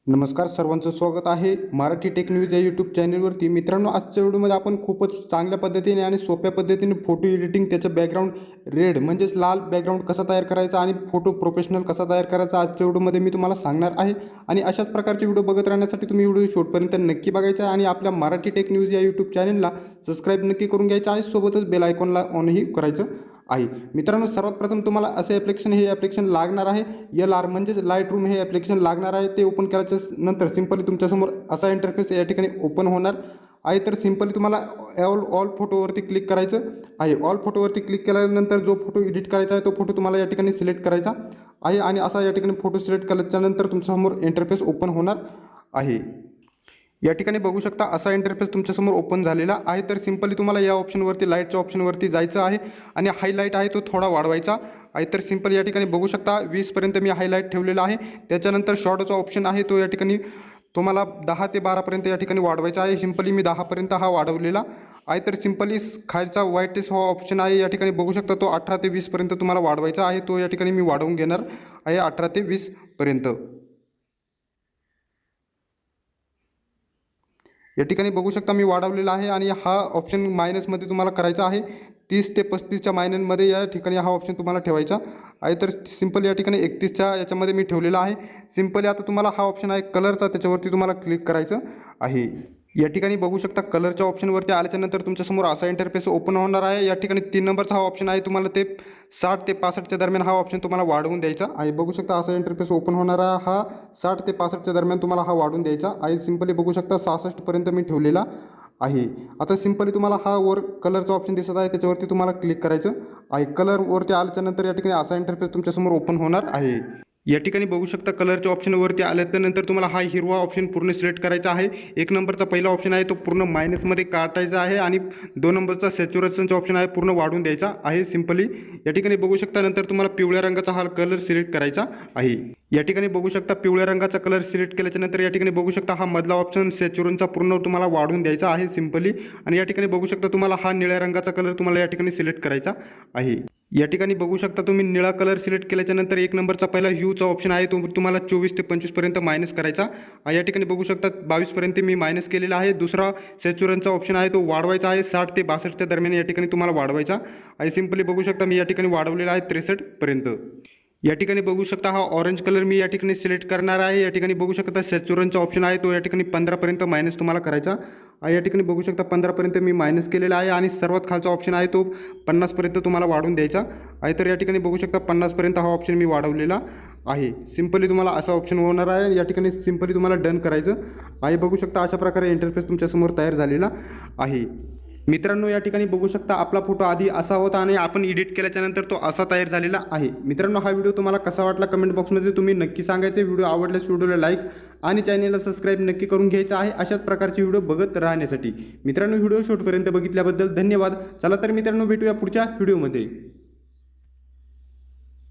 नमस्कार, सर्वांचं स्वागत आहे मराठी टेक न्यूज या यूट्यूब चॅनलवरती. मित्रांनो, आजच्या व्हिडिओमध्ये आपण खूपच चांगल्या पद्धतीने आणि सोप्या पद्धतीने फोटो एडिटिंग, त्याचं बॅकग्राऊंड रेड म्हणजेच लाल बॅकग्राऊंड कसा तयार करायचा आणि फोटो प्रोफेशनल कसा तयार करायचा आजच्या व्हिडिओमध्ये मी तुम्हाला सांगणार आहे. आणि अशाच प्रकारचे व्हिडिओ बघत राहण्यासाठी तुम्ही व्हिडिओ शेवटपर्यंत नक्की बघायचा आणि आपल्या मराठी टेक न्यूज या यूट्यूब चॅनलला सबस्क्राईब नक्की करून घ्यायचं आहे. सोबतच बेल आयकॉनला ऑनही करायचं आहे. मित्रांनो, सर्वात प्रथम तुम्हाला असे हे ॲप्लिकेशन लागणार आहे. LR म्हणजेच लाईटरूम हे ॲप्लिकेशन लागणार आहे. ते ओपन करायचं नंतर सिंपली तुमच्यासमोर असा इंटरफेस या ठिकाणी ओपन होणार आहे. तर सिंपली तुम्हाला ऑल फोटोवरती क्लिक करायचं आहे. ऑल फोटोवरती क्लिक केल्यानंतर जो फोटो एडिट करायचा आहे तो फोटो तुम्हाला या ठिकाणी सिलेक्ट करायचा आहे आणि असा या ठिकाणी फोटो सिलेक्ट केल्याच्यानंतर तुमच्यासमोर इंटरफेस ओपन होणार आहे. या ठिकाणी बघू शकता असा इंटरफेस तुमच्यासमोर ओपन झालेला आहे. तर सिंपली तुम्हाला या ऑप्शनवरती लाईटच्या ऑप्शनवरती जायचं आहे आणि हायलाईट आहे तो थोडा वाढवायचा आहे. तर सिंपल या ठिकाणी बघू शकता 20पर्यंत मी हायलाईट ठेवलेला आहे. त्याच्यानंतर शॉर्टचा ऑप्शन आहे तो या ठिकाणी तुम्हाला 10 ते 12पर्यंत या ठिकाणी वाढवायचा आहे. सिंपली मी 10पर्यंत हा वाढवलेला आहे. तर सिंपली खालचा व्हाईटनेस हा ऑप्शन आहे या ठिकाणी बघू शकता तो 18 ते 20पर्यंत तुम्हाला वाढवायचा आहे. तो या ठिकाणी मी वाढवून घेणार आहे 18 ते 20पर्यंत. या ठिकाणी बघू शकता मी वाढवलेला आहे आणि हा ऑप्शन मायनसमध्ये तुम्हाला करायचा आहे. 30 ते 35च्या मायनसमध्ये या ठिकाणी हा ऑप्शन तुम्हाला ठेवायचा आहे. तर सिंपल या ठिकाणी 31च्या याच्यामध्ये मी ठेवलेला आहे. सिंपली आता तुम्हाला हा ऑप्शन आहे कलरचा, त्याच्यावरती तुम्हाला क्लिक करायचं आहे. या ठिकाणी बघू शकता कलरच्या ऑप्शनवरती आल्याच्यानंतर तुमच्यासमोर असा इंटरफेस ओपन होणार आहे. या ठिकाणी 3 नंबरचा हा ऑप्शन आहे, तुम्हाला ते 60 ते 65च्या दरम्यान हा ऑप्शन तुम्हाला वाढवून द्यायचा आहे. बघू शकता असा इंटरफेस ओपन होणारा हा 60 ते 65च्या दरम्यान तुम्हाला हा वाढवून द्यायचा आहे. सिंपली बघू शकता 66पर्यंत मी ठेवलेला आहे. आता सिंपली तुम्हाला हा वर कलरचा ऑप्शन दिसत आहे त्याच्यावरती तुम्हाला क्लिक करायचं आहे. कलरवरती आल्याच्यानंतर या ठिकाणी असा इंटरफेस तुमच्यासमोर ओपन होणार आहे. या ठिकाणी बघू शकता कलरच्या ऑप्शनवरती आल्यानंतर तुम्हाला हा हिरवा ऑप्शन पूर्ण सिलेक्ट करायचा आहे. 1 नंबरचा पहिला ऑप्शन आहे तो पूर्ण मायनसमध्ये काटायचा आहे आणि 2 नंबरचा सॅच्युरेशनचा ऑप्शन आहे पूर्ण वाढून द्यायचा आहे. सिंपली या ठिकाणी बघू शकता नंतर तुम्हाला पिवळ्या रंगाचा हा कलर सिलेक्ट करायचा आहे. या ठिकाणी बघू शकता पिवळ्या रंगाचा कलर सिलेक्ट केल्याच्यानंतर या ठिकाणी बघू शकता हा मधला ऑप्शन सॅच्युरेशनचा पूर्ण तुम्हाला वाढून द्यायचा आहे सिंपली. आणि या ठिकाणी बघू शकता तुम्हाला हा निळ्या रंगाचा कलर तुम्हाला या ठिकाणी सिलेक्ट करायचा आहे. या ठिकाणी बघू शकता तुम्ही निळा कलर सिलेक्ट केल्याच्यानंतर 1 नंबरचा पहिला ह्यूचा ऑप्शन आहे तो तुम्हाला 24 ते 25पर्यंत मायनस करायचा. या ठिकाणी बघू शकता 22पर्यंत मी मायनस केलेला आहे. दुसरा सॅच्युरेशनचा ऑप्शन आहे तो वाढवायचा आहे 60 ते 62च्या दरम्यान या ठिकाणी तुम्हाला वाढवायचा आहे. सिंपली बघू शकता मी या ठिकाणी वाढवलेला आहे 63पर्यंत. या ठिकाणी बघू शकता हा ऑरेंज कलर मी या ठिकाणी सिलेक्ट करणार आहे. या ठिकाणी बघू शकता सॅच्युरेशनचा ऑप्शन आहे तो या ठिकाणी 15पर्यंत मायनस तुम्हाला करायचा. या ठिकाणी बघू शकता 15पर्यंत मी मायनस केलेला आहे आणि सर्वात खालचा ऑप्शन आहे तो 50पर्यंत तुम्हाला वाढवून द्यायचा आहे. तर या ठिकाणी बघू शकता 50पर्यंत हा ऑप्शन मी वाढवलेला आहे. सिंपली तुम्हाला असा ऑप्शन होणार आहे. या ठिकाणी सिंपली तुम्हाला डन करायचं आहे. बघू शकता अशा प्रकारे इंटरफेस तुमच्यासमोर तयार झालेला आहे. मित्रांनो, या ठिकाणी बघू शकता आपला फोटो आधी असा होता आणि आपण एडिट केल्याच्यानंतर तो असा तयार झालेला आहे. मित्रांनो, हा व्हिडिओ तुम्हाला कसा वाटला कमेंट बॉक्समध्ये तुम्ही नक्की सांगायचे. व्हिडिओ आवडल्यास व्हिडिओला लाईक आणि चॅनलला सबस्क्राईब नक्की करून घ्यायचं आहे अशाच प्रकारचे व्हिडिओ बघत राहण्यासाठी. मित्रांनो, व्हिडिओ शेवटपर्यंत बघितल्याबद्दल धन्यवाद. चला तर मित्रांनो, भेटूया पुढच्या व्हिडिओमध्ये.